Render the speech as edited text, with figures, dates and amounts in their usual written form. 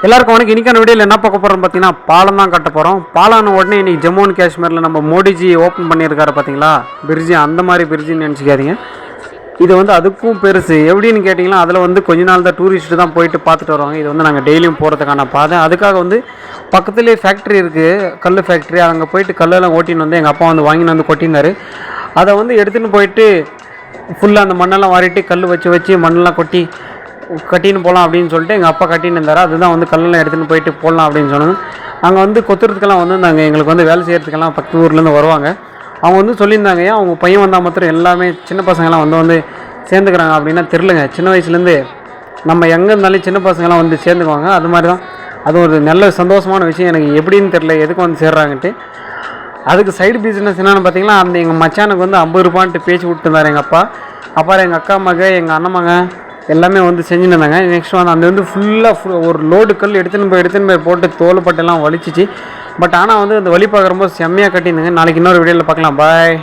எல்லாருக்கும் வணக்கம். இன்றைக்கான வீடியோவில் என்ன பார்க்க போகிறோம் பார்த்தீங்கன்னா, பாலம் தான் கட்ட போகிறோம். பாலான உடனே இன்றைக்கி ஜம்மு அண்ட் காஷ்மீரில் நம்ம மோடிஜி ஓப்பன் பண்ணியிருக்காரு பார்த்தீங்களா, பிரிட்ஜி. அந்த மாதிரி பிரிட்ஜின்னு நினச்சிக்காதீங்க. இது வந்து அதுக்கும் பெருசு. எப்படின்னு கேட்டிங்கன்னா, அதில் வந்து கொஞ்ச நாள் தான் டூரிஸ்ட்டு தான் போயிட்டு பார்த்துட்டு வருவாங்க. இது வந்து நாங்கள் டெய்லியும் போகிறதுக்கான பாதை. அதுக்காக வந்து பக்கத்துலேயே ஃபேக்ட்ரி இருக்குது, கல் ஃபேக்ட்ரி. அங்கே போயிட்டு கல்லெல்லாம் ஓட்டின்னு வந்து எங்கள் அப்பா வந்து வாங்கின்னு வந்து கொட்டினார். அதை வந்து எடுத்துகிட்டு போயிட்டு ஃபுல்லாக அந்த மண்ணெல்லாம் வாரிட்டு கல் வச்சு மண்ணெல்லாம் கட்டின்னு போகலாம் அப்படின்னு சொல்லிட்டு எங்கள் அப்பா கட்டின்னு இருந்தார். அதுதான் வந்து கல்லெல்லாம் எடுத்துகிட்டு போயிட்டு போடலாம் அப்படின்னு சொன்னாங்க. அங்கே வந்து கொத்துறதுக்கெல்லாம் வந்து நாங்கள் எங்களுக்கு வந்து வேலை செய்கிறதுக்கெல்லாம் பக்கத்து ஊர்லேருந்து வருவாங்க. அவங்க வந்து சொல்லியிருந்தாங்க, ஏன் அவங்க பையன் வந்தால் மாத்திரம் எல்லாமே சின்ன பசங்கள்லாம் வந்து சேர்ந்துக்கிறாங்க அப்படின்னா தெரிலங்க. சின்ன வயசுலேருந்து நம்ம எங்கே இருந்தாலும் சின்ன பசங்கள்லாம் வந்து சேர்ந்துக்குவாங்க. அது மாதிரி தான் அது ஒரு நல்ல சந்தோஷமான விஷயம். எனக்கு எப்படின்னு தெரில எதுக்கு வந்து சேர்றாங்கன்ட்டு. அதுக்கு சைடு பிஸ்னஸ் என்னென்னு பார்த்தீங்கன்னா, அந்த எங்கள் மச்சானுக்கு வந்து 50 ரூபான்ட்டு பேச்சு விட்டுருந்தார் எங்கள் அப்பா. அப்புறம் எங்கள் அக்கா மக, எங்கள் அண்ணன் மக எல்லாமே வந்து செஞ்சுன்னு இருந்தாங்க. நெக்ஸ்ட் வந்து அந்த வந்து ஃபுல்லாக ஒரு லோடு கல் எடுத்துன்னு போய் போட்டு தோல்பட்டெல்லாம் வலிச்சிச்சு. பட் ஆனால் வந்து அந்த வலி பார்க்குறப்போ செம்மையாக கட்டியிருந்தாங்க. நாளைக்கு இன்னொரு வீடியோவில் பார்க்கலாம். பாய்.